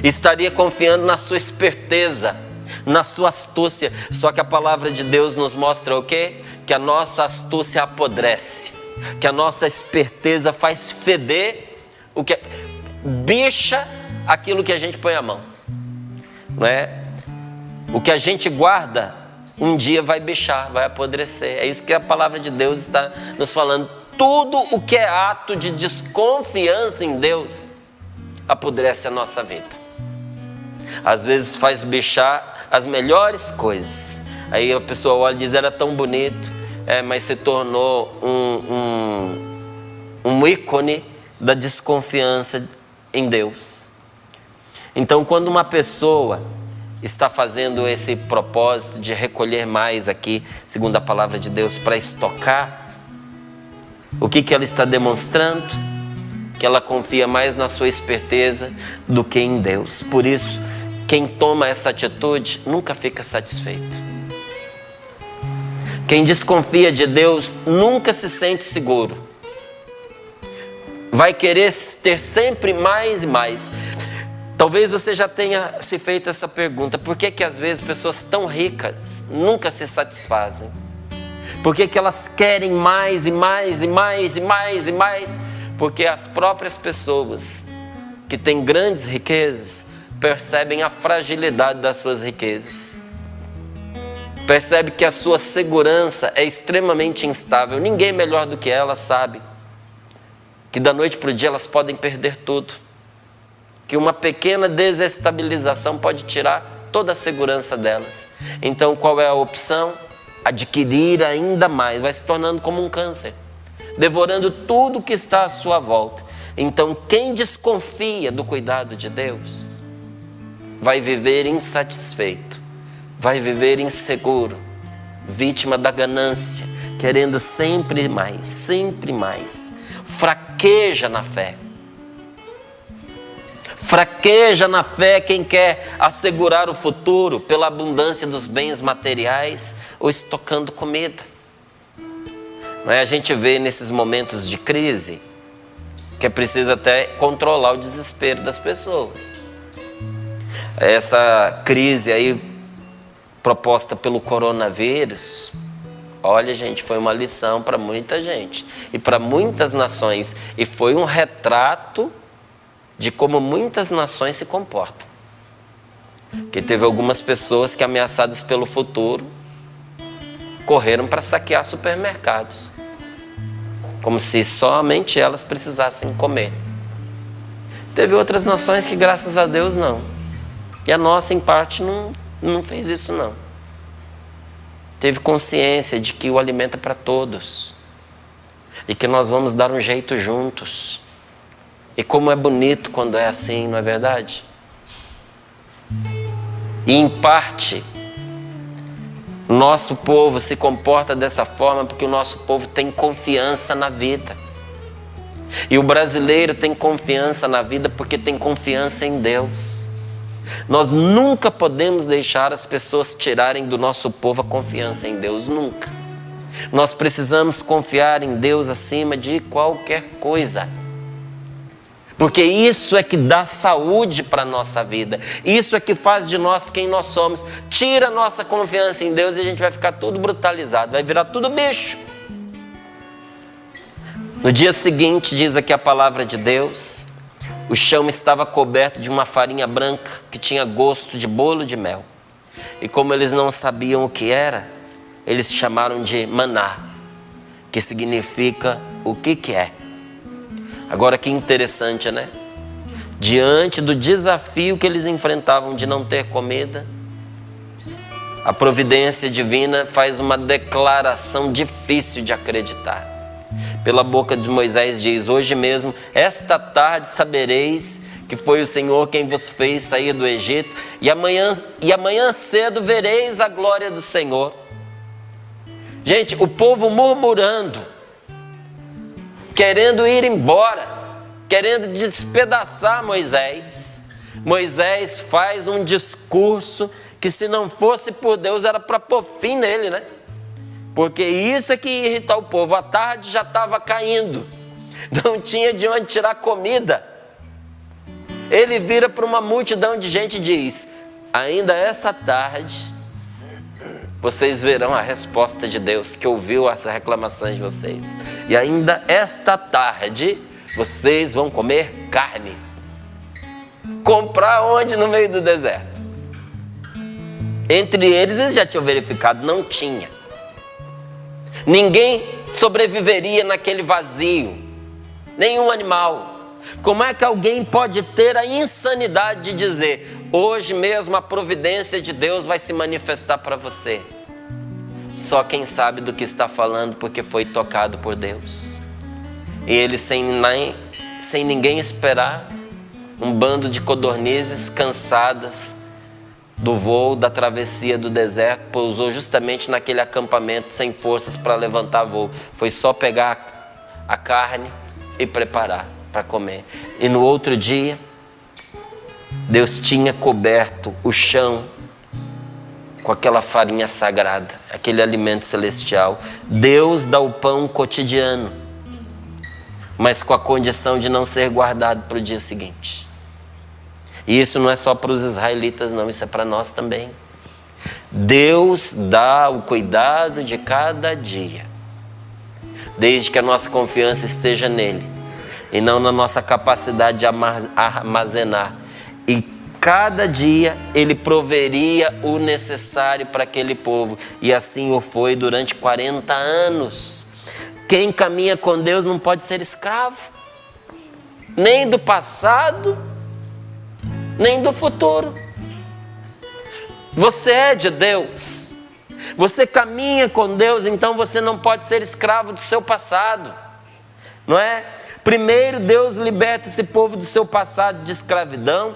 estaria confiando na sua esperteza, na sua astúcia. Só que a palavra de Deus nos mostra o quê? Que a nossa astúcia apodrece, que a nossa esperteza faz feder o que bicha aquilo que a gente põe a mão, não é? O que a gente guarda um dia vai bichar, vai apodrecer. É isso que a palavra de Deus está nos falando. Tudo o que é ato de desconfiança em Deus apodrece a nossa vida. Às vezes faz bichar as melhores coisas. Aí a pessoa olha e diz: era tão bonito, mas se tornou um ícone da desconfiança em Deus. Então, quando uma pessoa está fazendo esse propósito de recolher mais aqui, segundo a palavra de Deus, para estocar, o que ela está demonstrando? Que ela confia mais na sua esperteza do que em Deus. Por isso, quem toma essa atitude nunca fica satisfeito. Quem desconfia de Deus nunca se sente seguro. Vai querer ter sempre mais e mais. Talvez você já tenha se feito essa pergunta: por que às vezes pessoas tão ricas nunca se satisfazem? Por que elas querem mais e mais e mais e mais e mais? Porque as próprias pessoas que têm grandes riquezas percebem a fragilidade das suas riquezas. Percebe que a sua segurança é extremamente instável. Ninguém melhor do que elas sabe que da noite para o dia elas podem perder tudo. Que uma pequena desestabilização pode tirar toda a segurança delas. Então qual é a opção? Adquirir ainda mais. Vai se tornando como um câncer, devorando tudo que está à sua volta. Então quem desconfia do cuidado de Deus vai viver insatisfeito, vai viver inseguro, vítima da ganância, querendo sempre mais, fraqueja na fé. Fraqueja na fé quem quer assegurar o futuro pela abundância dos bens materiais ou estocando comida. A gente vê nesses momentos de crise que é preciso até controlar o desespero das pessoas. Essa crise aí proposta pelo coronavírus, olha, gente, foi uma lição para muita gente e para muitas nações, e foi um retrato de como muitas nações se comportam. Que teve algumas pessoas que, ameaçadas pelo futuro, correram para saquear supermercados, como se somente elas precisassem comer. Teve outras nações que, graças a Deus, não. E a nossa, em parte, não fez isso, não. Teve consciência de que o alimento é para todos e que nós vamos dar um jeito juntos. E como é bonito quando é assim, não é verdade? E em parte, nosso povo se comporta dessa forma porque o nosso povo tem confiança na vida. E o brasileiro tem confiança na vida porque tem confiança em Deus. Nós nunca podemos deixar as pessoas tirarem do nosso povo a confiança em Deus, nunca. Nós precisamos confiar em Deus acima de qualquer coisa. Porque isso é que dá saúde para a nossa vida. Isso é que faz de nós quem nós somos. Tira a nossa confiança em Deus e a gente vai ficar tudo brutalizado, vai virar tudo bicho. No dia seguinte, diz aqui a palavra de Deus, o chão estava coberto de uma farinha branca que tinha gosto de bolo de mel. E como eles não sabiam o que era, eles chamaram de maná, que significa o que é. Agora que interessante, né? Diante do desafio que eles enfrentavam de não ter comida, a providência divina faz uma declaração difícil de acreditar. Pela boca de Moisés diz: hoje mesmo, esta tarde sabereis que foi o Senhor quem vos fez sair do Egito, e amanhã cedo vereis a glória do Senhor. Gente, o povo murmurando, querendo ir embora, querendo despedaçar Moisés. Moisés faz um discurso que, se não fosse por Deus, era para pôr fim nele, né? Porque isso é que ia irritar o povo. A tarde já estava caindo, não tinha de onde tirar comida. Ele vira para uma multidão de gente e diz: ainda essa tarde vocês verão a resposta de Deus, que ouviu as reclamações de vocês. E ainda esta tarde vocês vão comer carne. Comprar onde? No meio do deserto. Entre eles já tinham verificado, não tinha. Ninguém sobreviveria naquele vazio, nenhum animal. Como é que alguém pode ter a insanidade de dizer: hoje mesmo a providência de Deus vai se manifestar para você? Só quem sabe do que está falando, porque foi tocado por Deus. E ele, sem ninguém esperar, um bando de codornizes cansadas do voo, da travessia do deserto, pousou justamente naquele acampamento, sem forças para levantar voo. Foi só pegar a carne e preparar para comer. E no outro dia, Deus tinha coberto o chão com aquela farinha sagrada, aquele alimento celestial. Deus dá o pão cotidiano, mas com a condição de não ser guardado para o dia seguinte. E isso não é só para os israelitas, não, isso é para nós também. Deus dá o cuidado de cada dia, desde que a nossa confiança esteja nele e não na nossa capacidade de armazenar. E cada dia ele proveria o necessário para aquele povo, e assim o foi durante 40 anos. Quem caminha com Deus não pode ser escravo, nem do passado, nem do futuro. Você é de Deus, você caminha com Deus, então você não pode ser escravo do seu passado, não é? Primeiro Deus liberta esse povo do seu passado de escravidão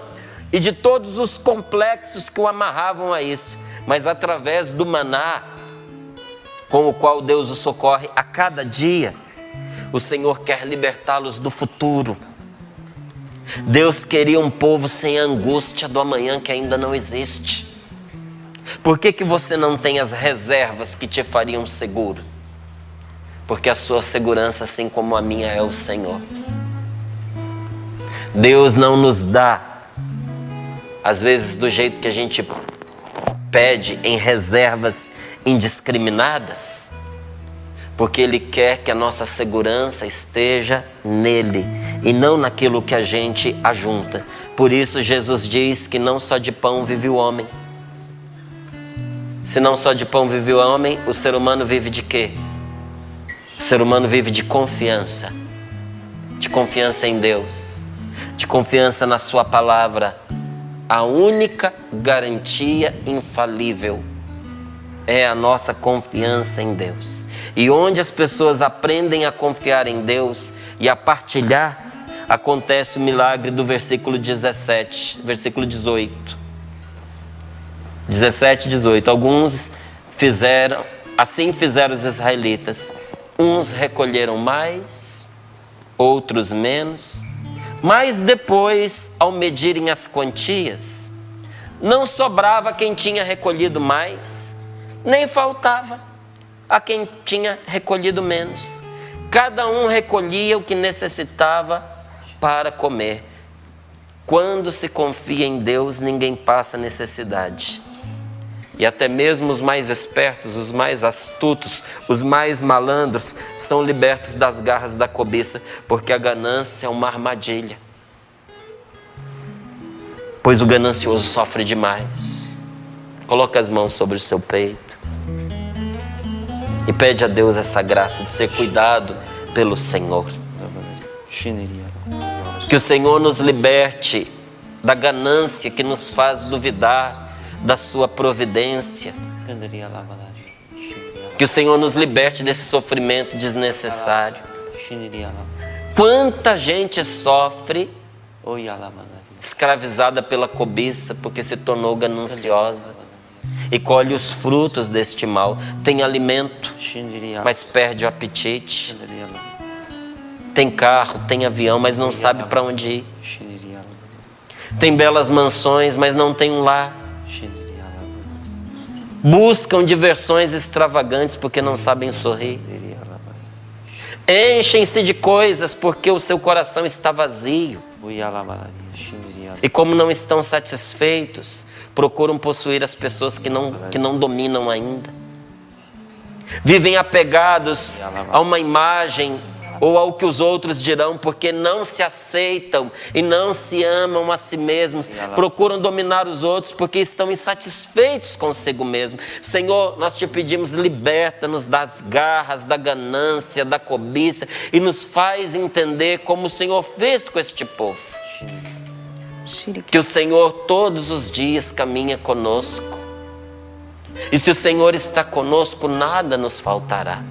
e de todos os complexos que o amarravam a isso, mas através do maná, com o qual Deus os socorre a cada dia, o Senhor quer libertá-los do futuro. Deus queria um povo sem a angústia do amanhã que ainda não existe. Por que você não tem as reservas que te fariam seguro? Porque a sua segurança, assim como a minha, é o Senhor. Deus não nos dá, às vezes, do jeito que a gente pede, em reservas indiscriminadas, porque Ele quer que a nossa segurança esteja nele e não naquilo que a gente ajunta. Por isso Jesus diz que não só de pão vive o homem. Se não só de pão vive o homem, o ser humano vive de quê? O ser humano vive de confiança em Deus, de confiança na sua palavra. A única garantia infalível é a nossa confiança em Deus. E onde as pessoas aprendem a confiar em Deus e a partilhar, acontece o milagre do versículo 17, versículo 18. 17 e 18. Alguns fizeram, assim fizeram os israelitas. Uns recolheram mais, outros menos. Mas depois, ao medirem as quantias, não sobrava quem tinha recolhido mais, nem faltava a quem tinha recolhido menos. Cada um recolhia o que necessitava para comer. Quando se confia em Deus, ninguém passa necessidade. E até mesmo os mais espertos, os mais astutos, os mais malandros são libertos das garras da cobiça, porque a ganância é uma armadilha. Pois o ganancioso sofre demais. Coloca as mãos sobre o seu peito e pede a Deus essa graça de ser cuidado pelo Senhor. Que o Senhor nos liberte da ganância que nos faz duvidar da sua providência. Que o Senhor nos liberte desse sofrimento desnecessário. Quanta gente sofre escravizada pela cobiça porque se tornou gananciosa e colhe os frutos deste mal. Tem alimento, mas perde o apetite. Tem carro, tem avião, mas não sabe para onde ir. Tem belas mansões, mas não tem um lar. Buscam diversões extravagantes porque não sabem sorrir. Enchem-se de coisas porque o seu coração está vazio. E como não estão satisfeitos, procuram possuir as pessoas que não dominam ainda. Vivem apegados a uma imagem ou ao que os outros dirão, porque não se aceitam e não se amam a si mesmos. Procuram dominar os outros porque estão insatisfeitos consigo mesmo. Senhor, nós te pedimos, liberta-nos das garras, da ganância, da cobiça e nos faz entender como o Senhor fez com este povo. Que o Senhor todos os dias caminha conosco. E se o Senhor está conosco, nada nos faltará.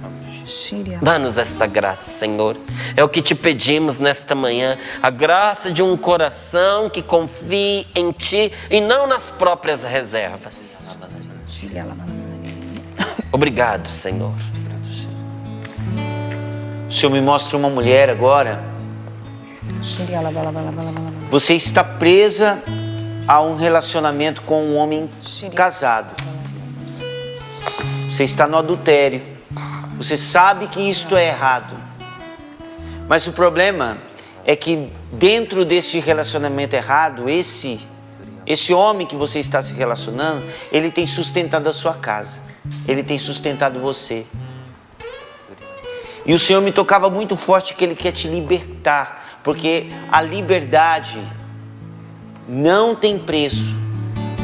Dá-nos esta graça, Senhor. É o que te pedimos nesta manhã. A graça de um coração que confie em Ti e não nas próprias reservas. Obrigado, Senhor. O Senhor me mostra uma mulher agora. Você está presa a um relacionamento com um homem casado. Você está no adultério. Você sabe que isto é errado. Mas o problema é que dentro deste relacionamento errado, esse homem que você está se relacionando, ele tem sustentado a sua casa. Ele tem sustentado você. E o Senhor me tocava muito forte que Ele quer te libertar. Porque a liberdade não tem preço.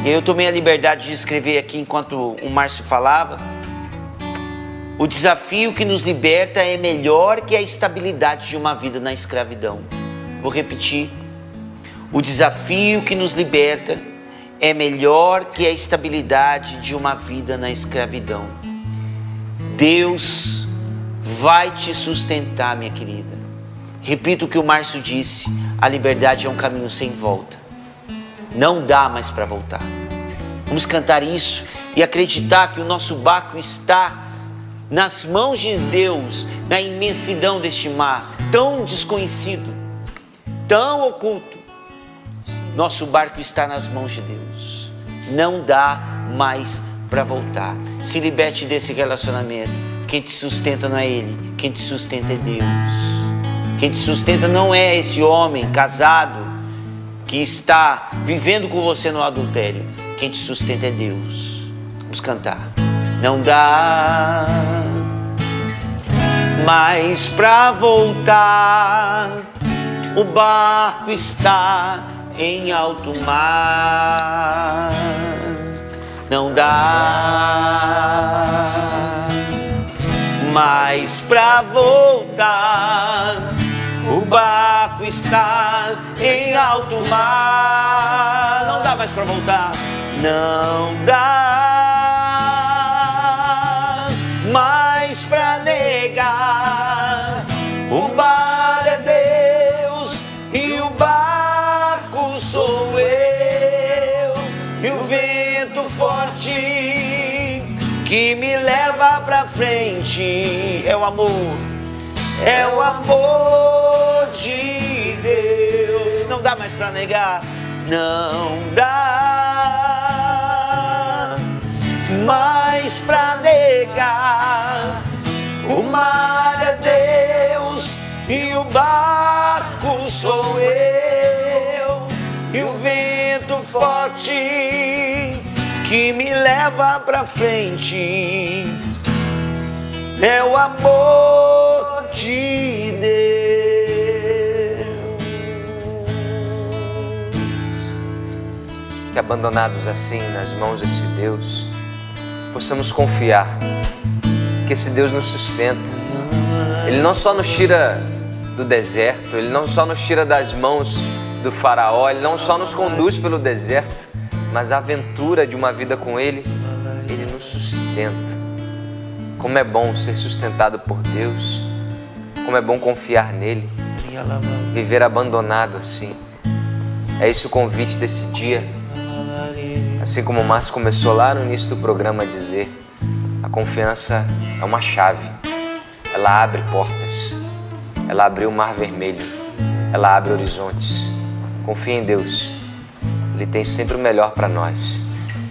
E eu tomei a liberdade de escrever aqui enquanto o Márcio falava. O desafio que nos liberta é melhor que a estabilidade de uma vida na escravidão. Vou repetir. O desafio que nos liberta é melhor que a estabilidade de uma vida na escravidão. Deus vai te sustentar, minha querida. Repito o que o Márcio disse, a liberdade é um caminho sem volta. Não dá mais para voltar. Vamos cantar isso e acreditar que o nosso barco está nas mãos de Deus, na imensidão deste mar, tão desconhecido, tão oculto. Nosso barco está nas mãos de Deus. Não dá mais para voltar. Se liberte desse relacionamento. Quem te sustenta não é Ele, quem te sustenta é Deus. Quem te sustenta não é esse homem casado que está vivendo com você no adultério. Quem te sustenta é Deus. Vamos cantar. Não dá mais pra voltar. O barco está em alto mar. Não dá mais pra voltar. O barco está em alto mar. Não dá mais pra voltar. Não dá mais pra negar. O mar é Deus e o barco sou eu. E o vento forte que me leva pra frente é o amor de Deus. Não dá mais pra negar. Não dá mais pra negar. O mar é Deus e o barco sou que me leva pra frente é o amor de Deus. Que abandonados assim nas mãos desse Deus, possamos confiar que esse Deus nos sustenta. Ele não só nos tira do deserto, Ele não só nos tira das mãos do faraó, Ele não só nos conduz pelo deserto, mas a aventura de uma vida com Ele, Ele nos sustenta. Como é bom ser sustentado por Deus, como é bom confiar nele, viver abandonado assim. É esse o convite desse dia. Assim como o Márcio começou lá no início do programa a dizer, a confiança é uma chave. Ela abre portas, ela abriu o mar vermelho, ela abre horizontes. Confie em Deus, Ele tem sempre o melhor para nós.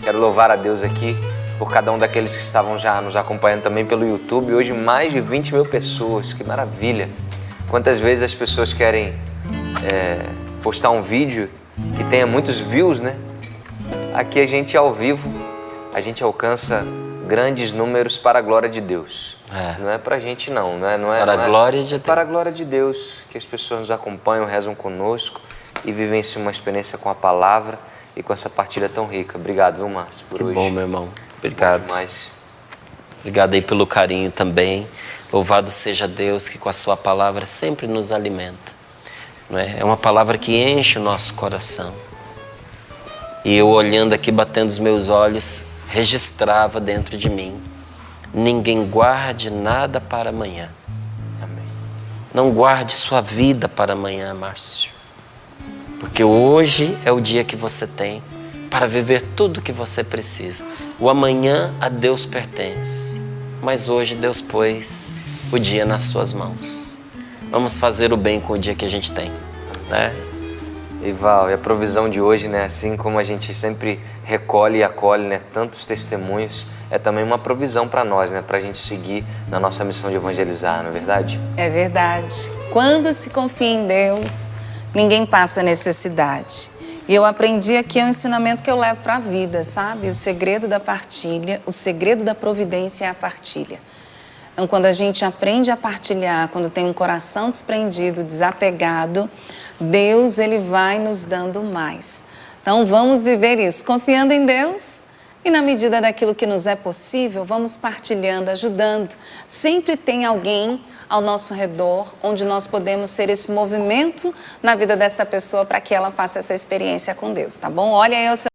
Quero louvar a Deus aqui por cada um daqueles que estavam já nos acompanhando também pelo YouTube. Hoje mais de 20 mil pessoas, que maravilha! Quantas vezes as pessoas querem postar um vídeo que tenha muitos views, né? Aqui a gente ao vivo, a gente alcança grandes números para a glória de Deus. Não é pra gente não, para a glória de Deus. Para a glória de Deus, que as pessoas nos acompanham, rezam conosco e vivenciam uma experiência com a palavra e com essa partilha tão rica. Obrigado, viu, Márcio, por hoje. Que bom, meu irmão. Obrigado. Bom demais. Obrigado aí pelo carinho também. Louvado seja Deus que com a sua palavra sempre nos alimenta. Não é? É uma palavra que enche o nosso coração. E eu olhando aqui, batendo os meus olhos, registrava dentro de mim: ninguém guarde nada para amanhã. Amém. Não guarde sua vida para amanhã, Márcio. Porque hoje é o dia que você tem para viver tudo o que você precisa. O amanhã a Deus pertence, mas hoje Deus pôs o dia nas suas mãos. Vamos fazer o bem com o dia que a gente tem, né? E Val, e a provisão de hoje, né? Assim como a gente sempre recolhe e acolhe, né, tantos testemunhos, é também uma provisão para nós, né? Para a gente seguir na nossa missão de evangelizar, não é verdade? É verdade. Quando se confia em Deus, ninguém passa necessidade. E eu aprendi aqui, é um ensinamento que eu levo para a vida, sabe? O segredo da partilha, o segredo da providência é a partilha. Então, quando a gente aprende a partilhar, quando tem um coração desprendido, desapegado, Deus, Ele vai nos dando mais. Então, vamos viver isso, confiando em Deus e na medida daquilo que nos é possível, vamos partilhando, ajudando. Sempre tem alguém ao nosso redor, onde nós podemos ser esse movimento na vida desta pessoa para que ela faça essa experiência com Deus, tá bom? Olha aí o seu